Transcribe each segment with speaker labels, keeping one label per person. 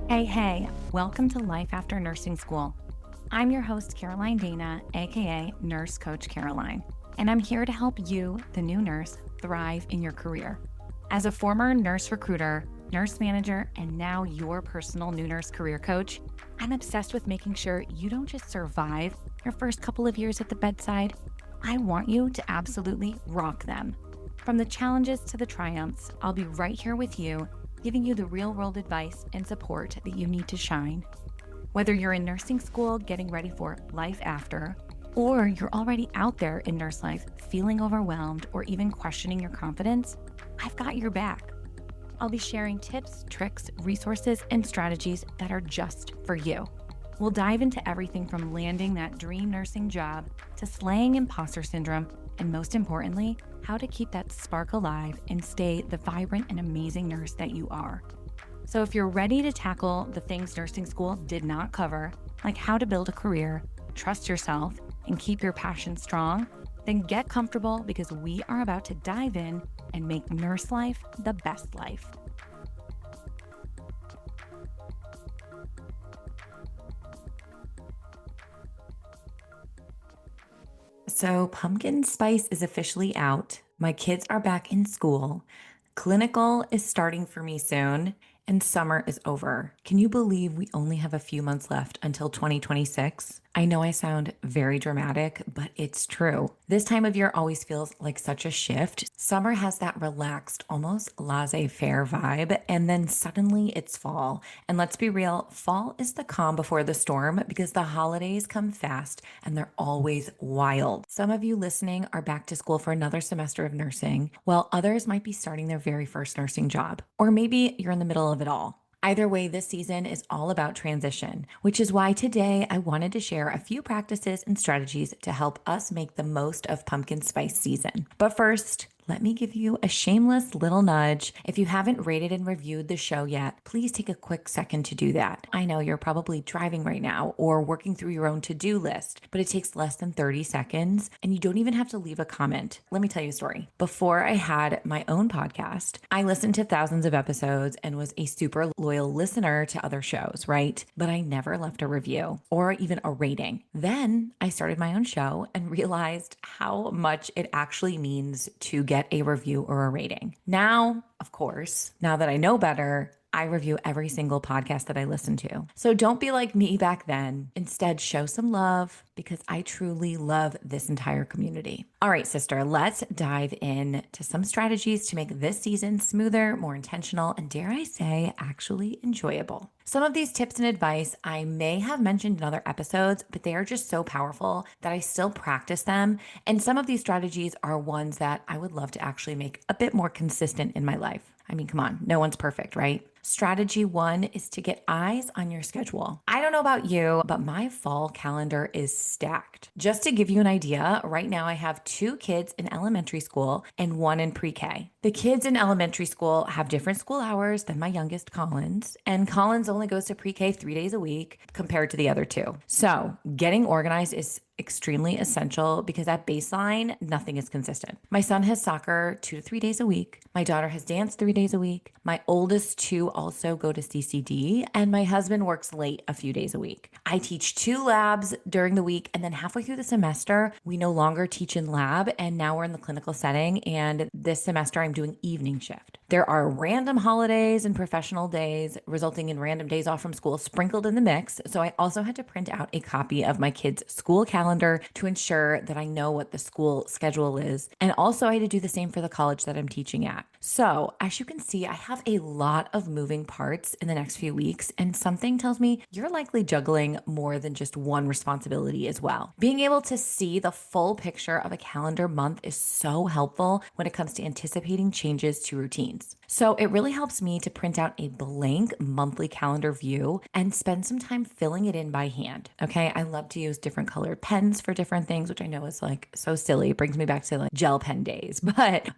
Speaker 1: Hey, welcome to Life After Nursing School. I'm your host, Caroline Dana, aka Nurse Coach Caroline, and I'm here to help you, the new nurse, thrive in your career. As a former nurse recruiter, nurse manager, and now your personal new nurse career coach, I'm obsessed with making sure you don't just survive your first couple of years at the bedside. I want you to absolutely rock them. From the challenges to the triumphs, I'll be right here with you, giving you the real-world advice and support that you need to shine. Whether you're in nursing school getting ready for life after, or you're already out there in nurse life feeling overwhelmed or even questioning your confidence, I've got your back. I'll be sharing tips, tricks, resources, and strategies that are just for you. We'll dive into everything from landing that dream nursing job to slaying imposter syndrome, and most importantly, how to keep that spark alive and stay the vibrant and amazing nurse that you are. So if you're ready to tackle the things nursing school did not cover, like how to build a career, trust yourself, and keep your passion strong, then get comfortable because we are about to dive in and make nurse life the best life. So, pumpkin spice is officially out. My kids are back in school. Clinical is starting for me soon, and summer is over. Can you believe we only have a few months left until 2026? I know I sound very dramatic, but it's true. This time of year always feels like such a shift. Summer has that relaxed, almost laissez-faire vibe, and then suddenly it's fall. And let's be real, fall is the calm before the storm because the holidays come fast and they're always wild. Some of you listening are back to school for another semester of nursing, while others might be starting their very first nursing job. Or maybe you're in the middle of it all. Either way, this season is all about transition, which is why today I wanted to share a few practices and strategies to help us make the most of pumpkin spice season. But first, let me give you a shameless little nudge. If you haven't rated and reviewed the show yet, please take a quick second to do that. I know you're probably driving right now or working through your own to-do list, but it takes less than 30 seconds and you don't even have to leave a comment. Let me tell you a story. Before I had my own podcast, I listened to thousands of episodes and was a super loyal listener to other shows, right? But I never left a review or even a rating. Then I started my own show and realized how much it actually means to get a review or a rating. Now, of course, now that I know better, I review every single podcast that I listen to. So don't be like me back then. Instead, show some love because I truly love this entire community. All right, sister, let's dive in to some strategies to make this season smoother, more intentional, and dare I say, actually enjoyable. Some of these tips and advice I may have mentioned in other episodes, but they are just so powerful that I still practice them. And some of these strategies are ones that I would love to actually make a bit more consistent in my life. I mean, come on, no one's perfect, right? Strategy one is to get eyes on your schedule. I don't know about you, but my fall calendar is stacked. Just to give you an idea, right now I have 2 kids in elementary school and 1 in pre-K. The kids in elementary school have different school hours than my youngest Collins, and Collins only goes to pre-K 3 days a week compared to the other 2. So getting organized is extremely essential because at baseline, nothing is consistent. My son has soccer 2 to 3 days a week. My daughter has dance 3 days a week. My oldest 2 also go to CCD, and my husband works late a few days a week. I teach 2 labs during the week, and then halfway through the semester, we no longer teach in lab, and now we're in the clinical setting, and this semester I'm doing evening shift. There are random holidays and professional days, resulting in random days off from school sprinkled in the mix, so I also had to print out a copy of my kids' school calendar to ensure that I know what the school schedule is. And also I had to do the same for the college that I'm teaching at. So as you can see, I have a lot of moving parts in the next few weeks, and something tells me you're likely juggling more than just one responsibility as well. Being able to see the full picture of a calendar month is so helpful when it comes to anticipating changes to routines. So it really helps me to print out a blank monthly calendar view and spend some time filling it in by hand. Okay. I love to use different colored pens for different things, which I know is like so silly. It brings me back to like gel pen days. But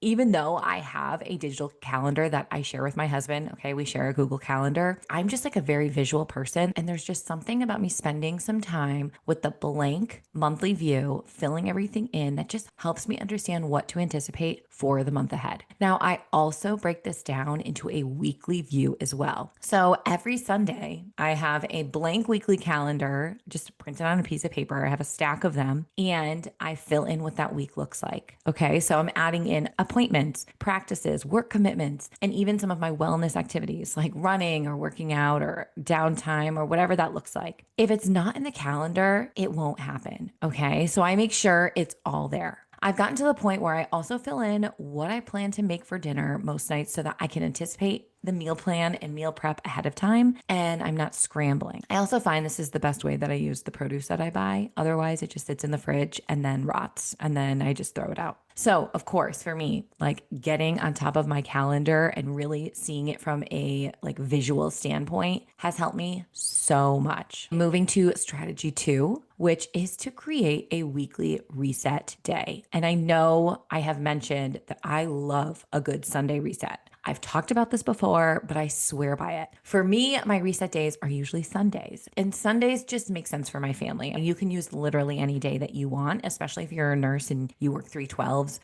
Speaker 1: even though I have a digital calendar that I share with my husband, okay, we share a Google Calendar, I'm just like a very visual person. And there's just something about me spending some time with the blank monthly view, filling everything in that just helps me understand what to anticipate for the month ahead. Now, I also also break this down into a weekly view as well. So every Sunday, I have a blank weekly calendar just printed on a piece of paper. I have a stack of them and I fill in what that week looks like. Okay. So I'm adding in appointments, practices, work commitments, and even some of my wellness activities like running or working out or downtime or whatever that looks like. If it's not in the calendar, it won't happen. Okay. So I make sure it's all there. I've gotten to the point where I also fill in what I plan to make for dinner most nights so that I can anticipate the meal plan and meal prep ahead of time and I'm not scrambling. I also find this is the best way that I use the produce that I buy. Otherwise, it just sits in the fridge and then rots and then I just throw it out. So, of course, for me, like getting on top of my calendar and really seeing it from a like visual standpoint has helped me so much. Moving to strategy 2, which is to create a weekly reset day. And I know I have mentioned that I love a good Sunday reset. I've talked about this before, but I swear by it. For me, my reset days are usually Sundays, and Sundays just make sense for my family. And you can use literally any day that you want, especially if you're a nurse and you work 312s,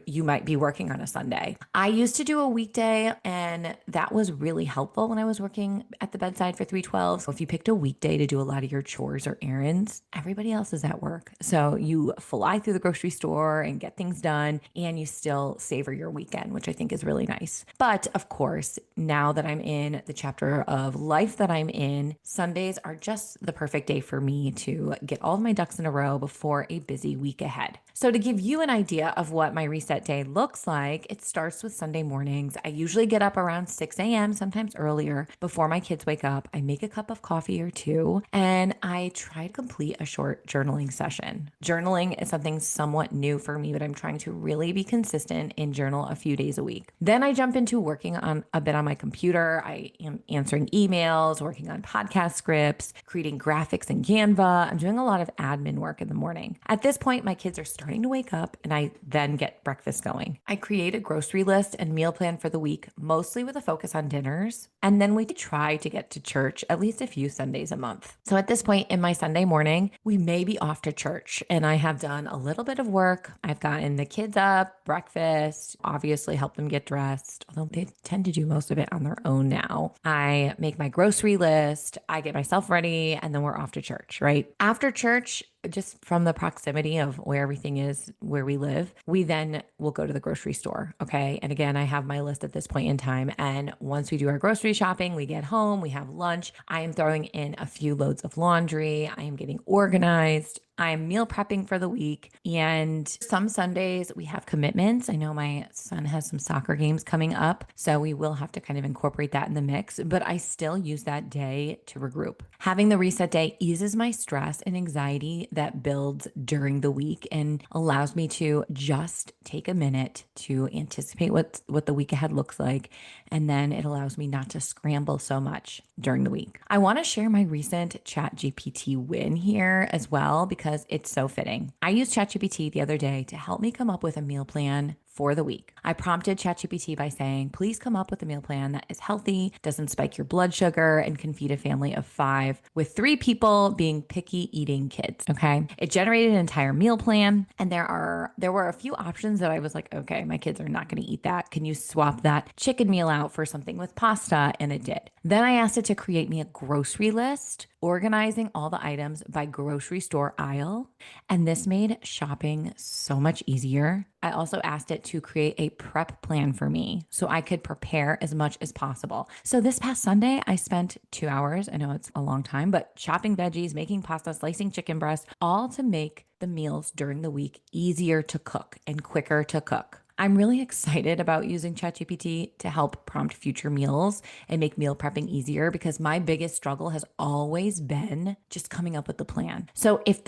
Speaker 1: you might be working on a Sunday. I used to do a weekday and that was really helpful when I was working at the bedside for 312s. So if you picked a weekday to do a lot of your chores or errands, everybody else is at work. So you fly through the grocery store and get things done and you still savor your weekend, which I think is really nice. But of course, now that I'm in the chapter of life that I'm in, Sundays are just the perfect day for me to get all of my ducks in a row before a busy week ahead. So to give you an idea of what my reset day looks like, it starts with Sunday mornings. I usually get up around 6 a.m., sometimes earlier, before my kids wake up. I make a cup of coffee or two, and I try to complete a short journaling session. Journaling is something somewhat new for me, but I'm trying to really be consistent and journal a few days a week. Then I jump into working on a bit on my computer. I am answering emails, working on podcast scripts, creating graphics in Canva. I'm doing a lot of admin work in the morning. At this point, my kids are starting to wake up and I then get breakfast going. I create a grocery list and meal plan for the week, mostly with a focus on dinners. And then we try to get to church at least a few Sundays a month. So at this point in my Sunday morning, we may be off to church and I have done a little bit of work. I've gotten the kids up, breakfast, obviously help them get dressed, although they tend to do most of it on their own now. I make my grocery list, I get myself ready, and then we're off to church, right? After church, just from the proximity of where everything is, where we live, we then will go to the grocery store. Okay. And again, I have my list at this point in time. And once we do our grocery shopping, we get home, we have lunch. I am throwing in a few loads of laundry. I am getting organized. I'm meal prepping for the week. And some Sundays we have commitments. I know my son has some soccer games coming up, so we will have to kind of incorporate that in the mix, but I still use that day to regroup. Having the reset day eases my stress and anxiety that builds during the week and allows me to just take a minute to anticipate what the week ahead looks like. And then it allows me not to scramble so much during the week. I want to share my recent ChatGPT win here as well, because it's so fitting. I used ChatGPT the other day to help me come up with a meal plan for the week. I prompted ChatGPT by saying, please come up with a meal plan that is healthy, doesn't spike your blood sugar, and can feed a family of 5, with 3 people being picky eating kids. Okay. It generated an entire meal plan. And there were a few options that I was like, okay, my kids are not going to eat that. Can you swap that chicken meal out for something with pasta? And it did. Then I asked it to create me a grocery list, organizing all the items by grocery store aisle. And this made shopping so much easier. I also asked it to create a prep plan for me so I could prepare as much as possible. So this past Sunday, I spent 2 hours. I know it's a long time, but chopping veggies, making pasta, slicing chicken breast, all to make the meals during the week easier to cook and quicker to cook. I'm really excited about using ChatGPT to help prompt future meals and make meal prepping easier, because my biggest struggle has always been just coming up with the plan. So if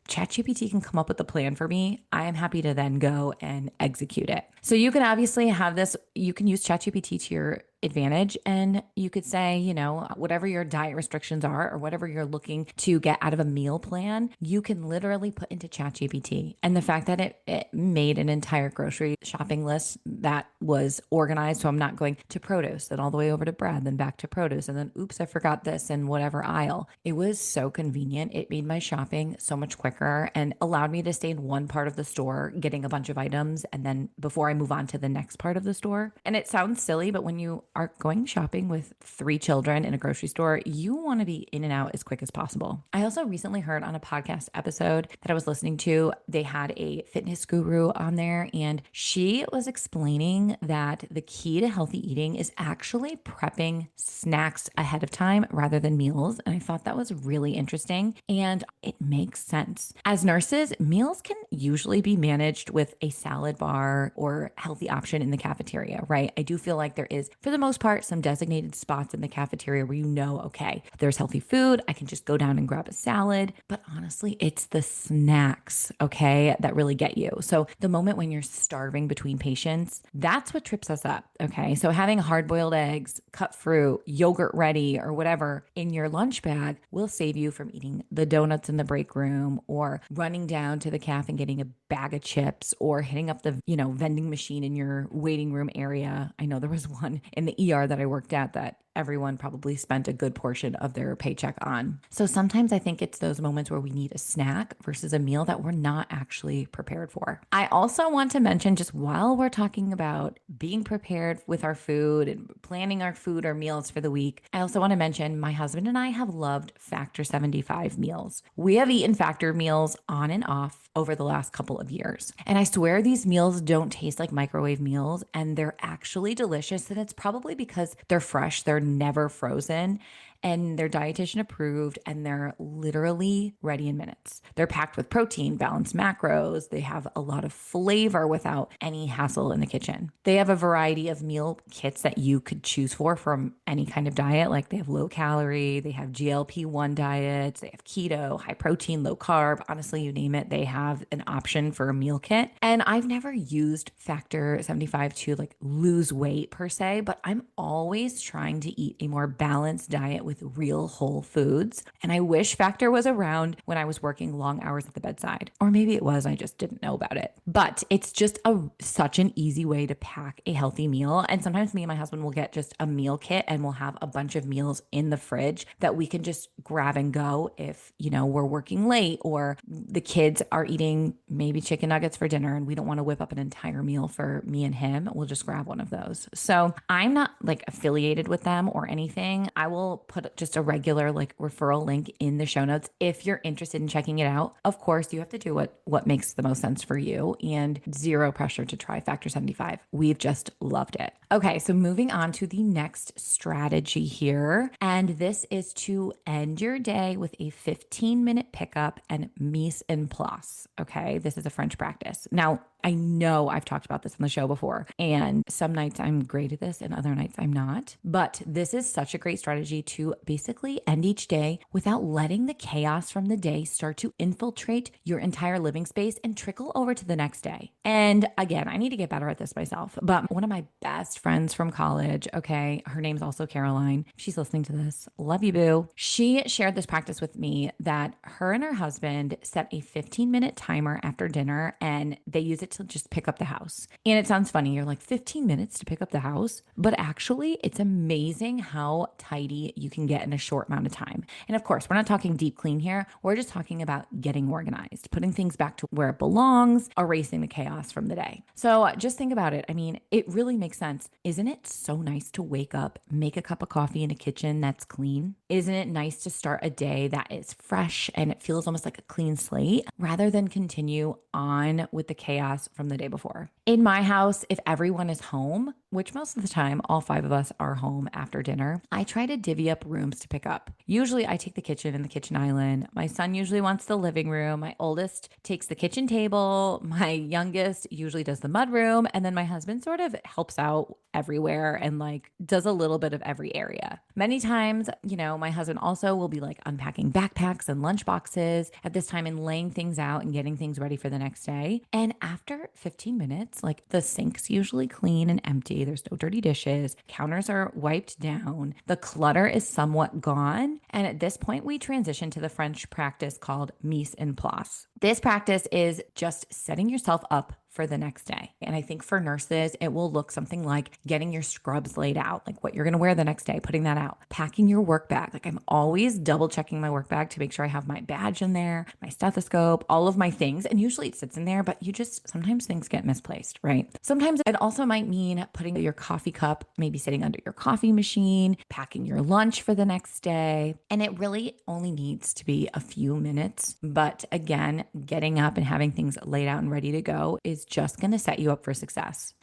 Speaker 1: ChatGPT can come up with the plan for me, I am happy to then go and execute it. So you can obviously have this, you can use ChatGPT to your advantage. And you could say, whatever your diet restrictions are or whatever you're looking to get out of a meal plan, you can literally put into ChatGPT. And the fact that it made an entire grocery shopping list that was organized. So I'm not going to produce, then all the way over to bread, then back to produce. And then, oops, I forgot this in whatever aisle. It was so convenient. It made my shopping so much quicker and allowed me to stay in one part of the store getting a bunch of items. And then before I move on to the next part of the store. And it sounds silly, but when you are going shopping with 3 children in a grocery store, you want to be in and out as quick as possible. I also recently heard on a podcast episode that I was listening to, they had a fitness guru on there, and she was explaining that the key to healthy eating is actually prepping snacks ahead of time rather than meals. And I thought that was really interesting, and it makes sense. As nurses, meals can usually be managed with a salad bar or healthy option in the cafeteria, right? I do feel like there is, for the most part, some designated spots in the cafeteria where okay, there's healthy food. I can just go down and grab a salad. But honestly, it's the snacks, okay, that really get you. So the moment when you're starving between patients, that's what trips us up, okay? So having hard-boiled eggs, cut fruit, yogurt ready, or whatever in your lunch bag will save you from eating the donuts in the break room or running down to the cafe and getting a bag of chips or hitting up the, vending machine in your waiting room area. I know there was one in the ER that I worked at that everyone probably spent a good portion of their paycheck on. So sometimes I think it's those moments where we need a snack versus a meal that we're not actually prepared for. I also want to mention, just while we're talking about being prepared with our food and planning our food or meals for the week, I also want to mention my husband and I have loved Factor 75 meals. We have eaten Factor meals on and off over the last couple of years. And I swear these meals don't taste like microwave meals, and they're actually delicious. And it's probably because they're fresh, they're never frozen, and they're dietitian approved, and they're literally ready in minutes. They're packed with protein, balanced macros. They have a lot of flavor without any hassle in the kitchen. They have a variety of meal kits that you could choose from any kind of diet. Like they have low calorie, they have GLP-1 diets, they have keto, high protein, low carb. Honestly, you name it, they have an option for a meal kit. And I've never used Factor 75 to like lose weight per se, but I'm always trying to eat a more balanced diet with real whole foods. And I wish Factor was around when I was working long hours at the bedside. Or maybe it was, I just didn't know about it. But it's just such an easy way to pack a healthy meal. And sometimes me and my husband will get just a meal kit and we'll have a bunch of meals in the fridge that we can just grab and go if, we're working late or the kids are eating maybe chicken nuggets for dinner and we don't want to whip up an entire meal for me and him. We'll just grab one of those. So I'm not like affiliated with them or anything. I will put just a regular like referral link in the show notes if you're interested in checking it out. Of course, you have to do what makes the most sense for you, and zero pressure to try Factor 75. We've just loved it. Okay, so moving on to the next strategy here. And this is to end your day with a 15-minute pickup and mise en place. Okay, this is a French practice. Now, I know I've talked about this on the show before, and some nights I'm great at this and other nights I'm not. But this is such a great strategy to basically end each day without letting the chaos from the day start to infiltrate your entire living space and trickle over to the next day. And again, I need to get better at this myself. But one of my best friends from college, okay, her name's also Caroline. She's listening to this. Love you, boo. She shared this practice with me that her and her husband set a 15-minute timer after dinner, and they use it to just pick up the house. And it sounds funny. You're like, 15 minutes to pick up the house? But actually, it's amazing how tidy you can get in a short amount of time. And of course, we're not talking deep clean here. We're just talking about getting organized, putting things back to where it belongs, erasing the chaos from the day. So just think about it. I mean, it really makes sense. Isn't it so nice to wake up, make a cup of coffee in a kitchen that's clean? Isn't it nice to start a day that is fresh and it feels almost like a clean slate rather than continue on with the chaos from the day before? In my house, if everyone is home, which most of the time all 5 of us are home after dinner, I try to divvy up rooms to pick up. Usually I take the kitchen and the kitchen island. My son usually wants the living room. My oldest takes the kitchen table. My youngest usually does the mudroom. And then my husband sort of helps out everywhere and like does a little bit of every area. Many times, my husband also will be like unpacking backpacks and lunch boxes at this time and laying things out and getting things ready for the next day. And after 15 minutes, like the sink's usually clean and empty. messy. There's no dirty dishes. Counters are wiped down. The clutter is somewhat gone. And at this point, we transition to the French practice called mise en place. This practice is just setting yourself up for the next day. And I think for nurses, it will look something like getting your scrubs laid out, like what you're going to wear the next day, putting that out, packing your work bag. Like I'm always double checking my work bag to make sure I have my badge in there, my stethoscope, all of my things. And usually it sits in there, but sometimes things get misplaced, right? Sometimes it also might mean putting your coffee cup, maybe sitting under your coffee machine, packing your lunch for the next day. And it really only needs to be a few minutes. But again, getting up and having things laid out and ready to go is just going to set you up for success.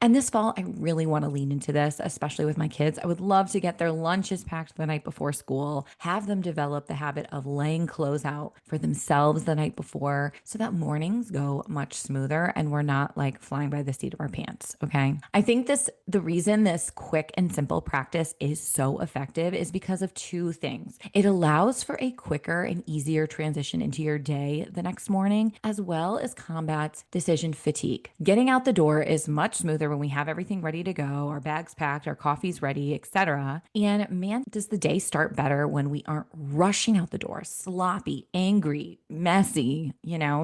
Speaker 1: And this fall, I really want to lean into this, especially with my kids. I would love to get their lunches packed the night before school, have them develop the habit of laying clothes out for themselves the night before so that mornings go much smoother and we're not like flying by the seat of our pants. Okay. I think the reason this quick and simple practice is so effective is because of two things. It allows for a quicker and easier transition into your day the next morning, as well as combats decision fatigue. Getting out the door is much smoother when we have everything ready to go, our bags packed, our coffee's ready, etc. And man, does the day start better when we aren't rushing out the door, sloppy, angry, messy,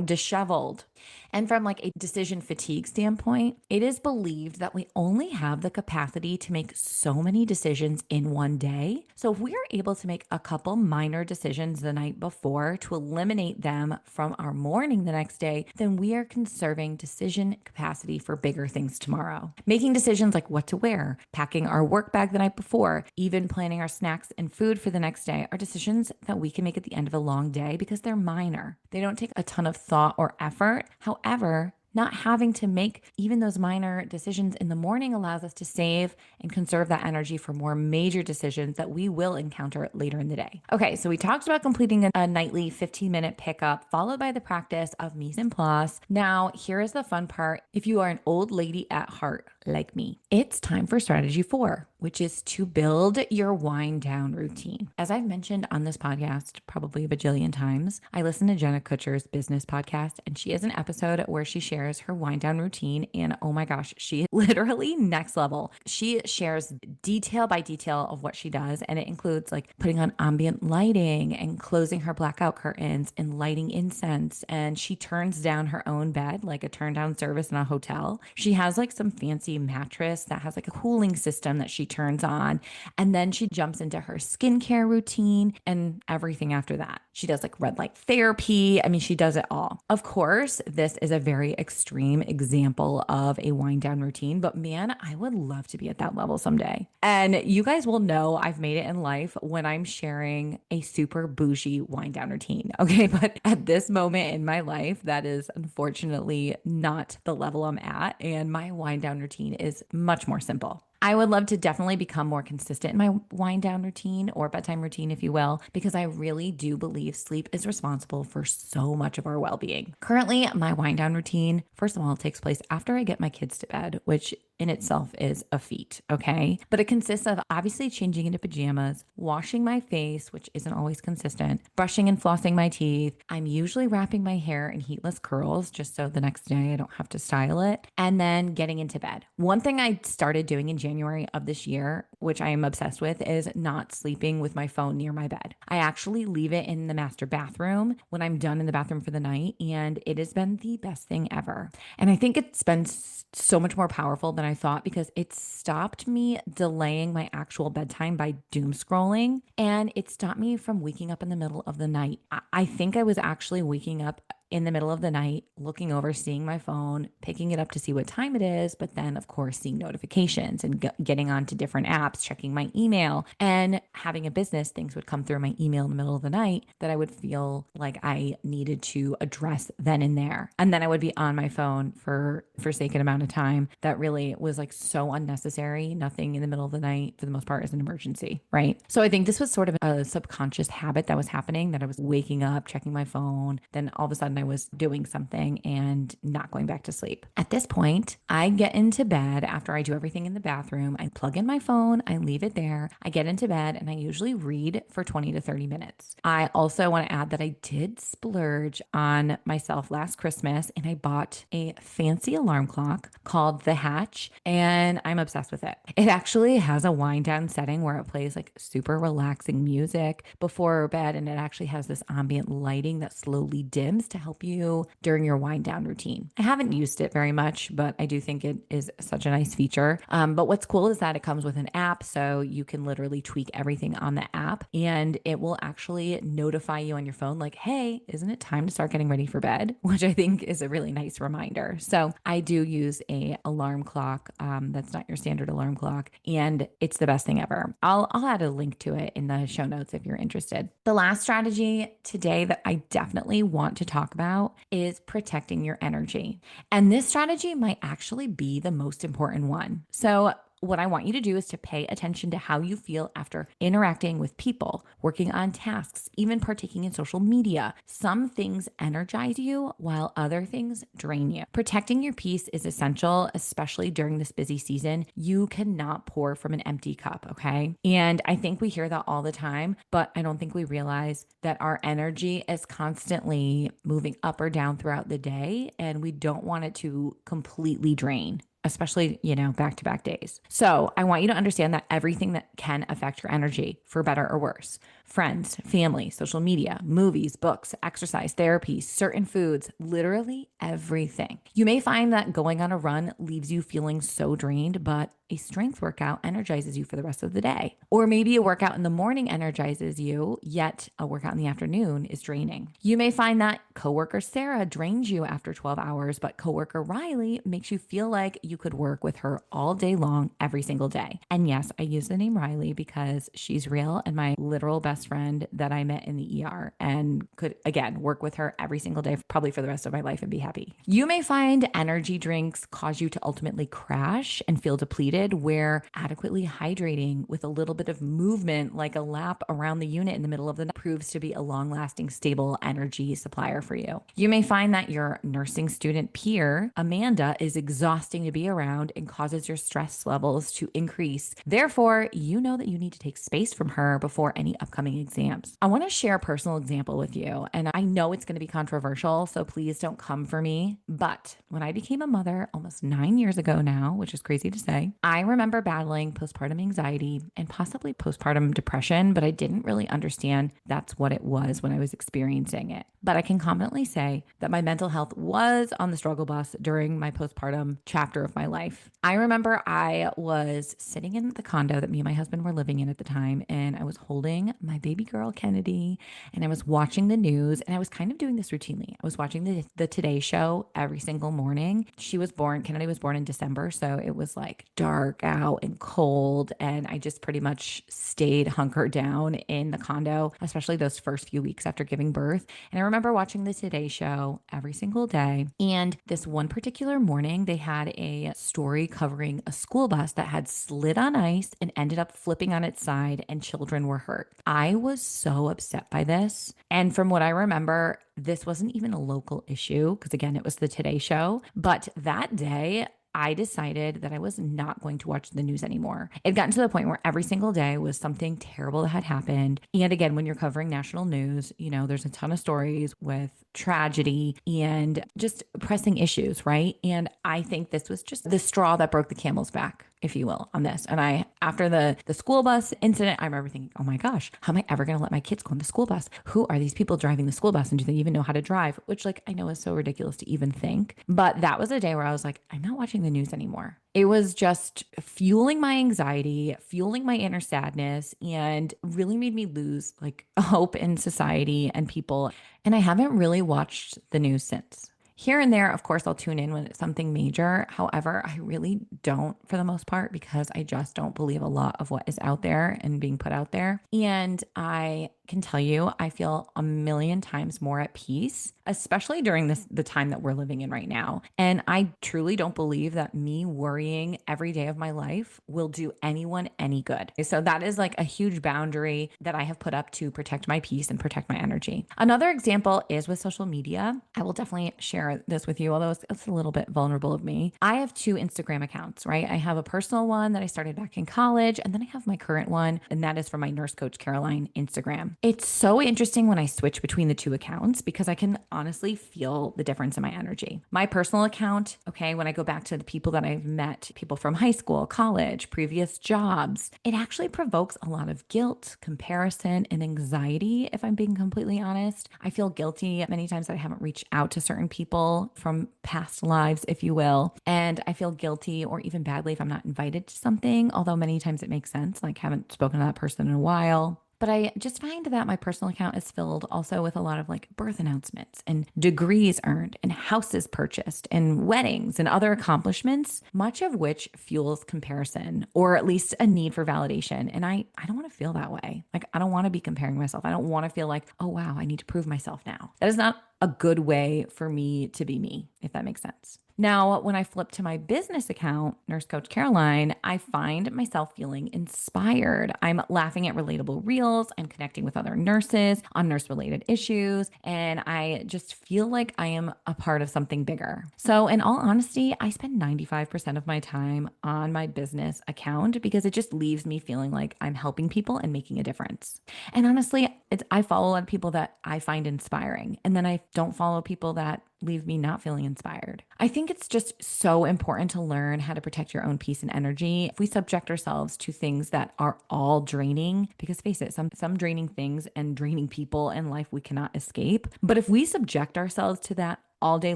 Speaker 1: disheveled. And from like a decision fatigue standpoint, it is believed that we only have the capacity to make so many decisions in one day. So if we are able to make a couple minor decisions the night before to eliminate them from our morning the next day, then we are conserving decision capacity for bigger things tomorrow. Making decisions like what to wear, packing our work bag the night before, even planning our snacks and food for the next day are decisions that we can make at the end of a long day because they're minor. They don't take a ton of thought or effort. However, not having to make even those minor decisions in the morning allows us to save and conserve that energy for more major decisions that we will encounter later in the day. Okay, so we talked about completing a nightly 15-minute pickup, followed by the practice of mise en place. Now, here is the fun part. If you are an old lady at heart, like me, it's time for strategy 4, which is to build your wind down routine. As I've mentioned on this podcast probably a bajillion times, I listen to Jenna Kutcher's business podcast, and she has an episode where she shares her wind down routine. And oh my gosh, she literally next level. She shares detail by detail of what she does. And it includes like putting on ambient lighting and closing her blackout curtains and lighting incense. And she turns down her own bed, like a turn down service in a hotel. She has like some fancy mattress that has like a cooling system that she turns on. And then she jumps into her skincare routine and everything after that. She does like red light therapy. I mean, she does it all. Of course, this is a very extreme example of a wind down routine, but man, I would love to be at that level someday. And you guys will know I've made it in life when I'm sharing a super bougie wind down routine. Okay. But at this moment in my life, that is unfortunately not the level I'm at. And my wind down routine is much more simple. I would love to definitely become more consistent in my wind down routine or bedtime routine, if you will, because I really do believe sleep is responsible for so much of our well-being. Currently, my wind down routine, first of all, takes place after I get my kids to bed, which in itself is a feat, okay? But it consists of obviously changing into pajamas, washing my face, which isn't always consistent, brushing and flossing my teeth. I'm usually wrapping my hair in heatless curls just so the next day I don't have to style it, and then getting into bed. One thing I started doing in January of this year, which I am obsessed with, is not sleeping with my phone near my bed. I actually leave it in the master bathroom when I'm done in the bathroom for the night, and it has been the best thing ever. And I think it's been so much more powerful than I thought because it stopped me delaying my actual bedtime by doom scrolling, and it stopped me from waking up in the middle of the night. I think I was actually waking up in the middle of the night, looking over, seeing my phone, picking it up to see what time it is, but then of course seeing notifications and getting onto different apps, checking my email, and having a business, things would come through my email in the middle of the night that I would feel like I needed to address then and there. And then I would be on my phone for a forsaken amount of time that really was like so unnecessary. Nothing in the middle of the night for the most part is an emergency, right? So I think this was sort of a subconscious habit that was happening, that I was waking up, checking my phone, then all of a sudden I I was doing something and not going back to sleep. At this point, I get into bed after I do everything in the bathroom. I plug in my phone, I leave it there. I get into bed and I usually read for 20 to 30 minutes. I also want to add that I did splurge on myself last Christmas and I bought a fancy alarm clock called The Hatch, and I'm obsessed with it. It actually has a wind down setting where it plays like super relaxing music before bed, and it actually has this ambient lighting that slowly dims to help you during your wind down routine. I haven't used it very much, but I do think it is such a nice feature. But what's cool is that it comes with an app, so you can literally tweak everything on the app, and it will actually notify you on your phone, like, hey, isn't it time to start getting ready for bed? Which I think is a really nice reminder. So I do use a alarm clock that's not your standard alarm clock, and it's the best thing ever. I'll add a link to it in the show notes if you're interested. The last strategy today that I definitely want to talk about is protecting your energy. And this strategy might actually be the most important one. So what I want you to do is to pay attention to how you feel after interacting with people, working on tasks, even partaking in social media. Some things energize you while other things drain you. Protecting your peace is essential, especially during this busy season. You cannot pour from an empty cup, okay? And I think we hear that all the time, but I don't think we realize that our energy is constantly moving up or down throughout the day, and we don't want it to completely drain, especially, back to back days. So I want you to understand that everything that can affect your energy, for better or worse, friends, family, social media, movies, books, exercise, therapy, certain foods, literally everything. You may find that going on a run leaves you feeling so drained, but a strength workout energizes you for the rest of the day. Or maybe a workout in the morning energizes you, yet a workout in the afternoon is draining. You may find that coworker Sarah drains you after 12 hours, but coworker Riley makes you feel like you could work with her all day long, every single day. And yes, I use the name Riley because she's real and my literal best friend that I met in the ER, and could, again, work with her every single day, probably for the rest of my life, and be happy. You may find energy drinks cause you to ultimately crash and feel depleted, where adequately hydrating with a little bit of movement, like a lap around the unit in the middle of the night, proves to be a long-lasting, stable energy supplier for you. You may find that your nursing student peer, Amanda, is exhausting to be around and causes your stress levels to increase. Therefore, you know that you need to take space from her before any upcoming exams. I want to share a personal example with you, and I know it's going to be controversial, so please don't come for me. But when I became a mother almost 9 years ago now, which is crazy to say, I remember battling postpartum anxiety and possibly postpartum depression, but I didn't really understand that's what it was when I was experiencing it. But I can confidently say that my mental health was on the struggle bus during my postpartum chapter of my life. I remember I was sitting in the condo that me and my husband were living in at the time, and I was holding my baby girl Kennedy, and I was watching the news, and I was kind of doing this routinely. I was watching the Today Show every single morning. Kennedy was born in December, so it was like dark out and cold, and I just pretty much stayed hunkered down in the condo, especially those first few weeks after giving birth. And I remember watching the Today Show every single day. And this one particular morning, they had a story covering a school bus that had slid on ice and ended up flipping on its side, and children were hurt. I was so upset by this. And from what I remember, this wasn't even a local issue because, again, it was the Today Show. But that day, I decided that I was not going to watch the news anymore. It had gotten to the point where every single day was something terrible that had happened. And again, when you're covering national news, there's a ton of stories with tragedy and just pressing issues, right? And I think this was just the straw that broke the camel's back, if you will, on this. And after the school bus incident, I remember thinking, oh my gosh, how am I ever going to let my kids go on the school bus? Who are these people driving the school bus? And do they even know how to drive? Which, I know is so ridiculous to even think. But that was a day where I was like, I'm not watching the news anymore. It was just fueling my anxiety, fueling my inner sadness, and really made me lose hope in society and people. And I haven't really watched the news since. Here and there, of course, I'll tune in when it's something major. However, I really don't for the most part because I just don't believe a lot of what is out there and being put out there. And I can tell you, I feel a million times more at peace, especially during the time that we're living in right now. And I truly don't believe that me worrying every day of my life will do anyone any good. So that is like a huge boundary that I have put up to protect my peace and protect my energy. Another example is with social media. I will definitely share this with you, although it's a little bit vulnerable of me. I have two Instagram accounts, right? I have a personal one that I started back in college, and then I have my current one, and that is for my Nurse Coach Caroline Instagram. It's so interesting when I switch between the two accounts because I can honestly feel the difference in my energy. My personal account, okay, when I go back to the people that I've met, people from high school, college, previous jobs, it actually provokes a lot of guilt, comparison, and anxiety, if I'm being completely honest. I feel guilty many times that I haven't reached out to certain people from past lives, if you will. And I feel guilty or even badly if I'm not invited to something, although many times it makes sense, like haven't spoken to that person in a while. But I just find that my personal account is filled also with a lot of like birth announcements and degrees earned and houses purchased and weddings and other accomplishments, much of which fuels comparison or at least a need for validation. And I don't want to feel that way. Like, I don't want to be comparing myself. I don't want to feel like, oh, wow, I need to prove myself now. That is not a good way for me to be me, if that makes sense. Now, when I flip to my business account, Nurse Coach Caroline, I find myself feeling inspired. I'm laughing at relatable reels. I'm connecting with other nurses on nurse related issues. And I just feel like I am a part of something bigger. So, in all honesty, I spend 95% of my time on my business account because it just leaves me feeling like I'm helping people and making a difference. And honestly, I follow a lot of people that I find inspiring. And then I don't follow people that leave me not feeling inspired. I think it's just so important to learn how to protect your own peace and energy. If we subject ourselves to things that are all draining, because face it, some draining things and draining people in life we cannot escape. But if we subject ourselves to that all day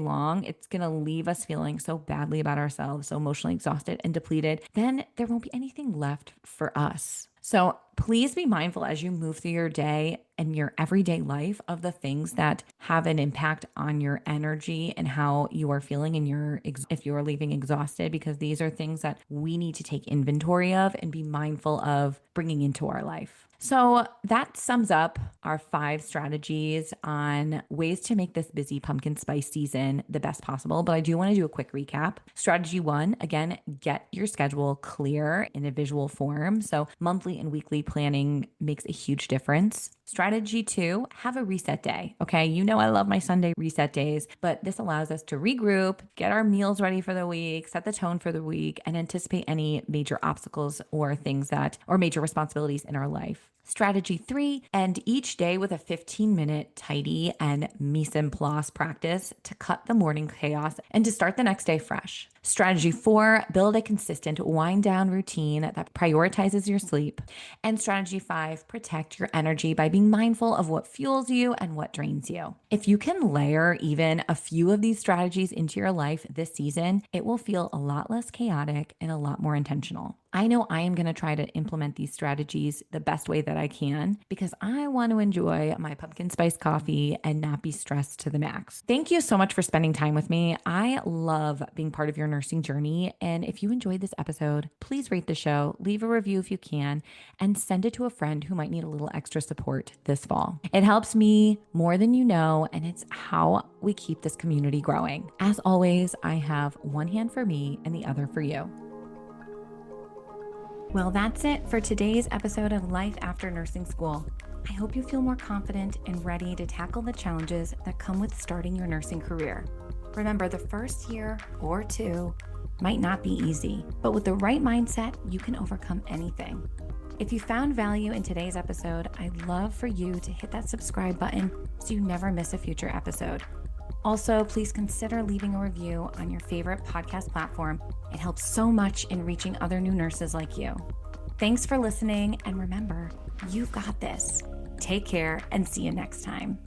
Speaker 1: long, it's going to leave us feeling so badly about ourselves, so emotionally exhausted and depleted, then there won't be anything left for us. So please be mindful as you move through your day and your everyday life of the things that have an impact on your energy and how you are feeling and if you are leaving exhausted, because these are things that we need to take inventory of and be mindful of bringing into our life. So that sums up our 5 strategies on ways to make this busy pumpkin spice season the best possible. But I do want to do a quick recap. Strategy 1, again, get your schedule clear in a visual form. So monthly and weekly planning makes a huge difference. Strategy 2, have a reset day. Okay. You know, I love my Sunday reset days, but this allows us to regroup, get our meals ready for the week, set the tone for the week, and anticipate any major obstacles or major responsibilities in our life. Strategy 3, end each day with a 15-minute tidy and mise en place practice to cut the morning chaos and to start the next day fresh. Strategy 4, build a consistent wind down routine that prioritizes your sleep. And strategy 5, protect your energy by being mindful of what fuels you and what drains you. If you can layer even a few of these strategies into your life this season, it will feel a lot less chaotic and a lot more intentional. I know I am going to try to implement these strategies the best way that I can because I want to enjoy my pumpkin spice coffee and not be stressed to the max. Thank you so much for spending time with me. I love being part of your nursing journey. And if you enjoyed this episode, please rate the show, leave a review if you can, and send it to a friend who might need a little extra support this fall. It helps me more than you know, and it's how we keep this community growing. As always, I have one hand for me and the other for you. Well, that's it for today's episode of Life After Nursing School. I hope you feel more confident and ready to tackle the challenges that come with starting your nursing career. Remember, the first year or 2 might not be easy, but with the right mindset, you can overcome anything. If you found value in today's episode, I'd love for you to hit that subscribe button so you never miss a future episode. Also, please consider leaving a review on your favorite podcast platform. It helps so much in reaching other new nurses like you. Thanks for listening, and remember, you've got this. Take care and see you next time.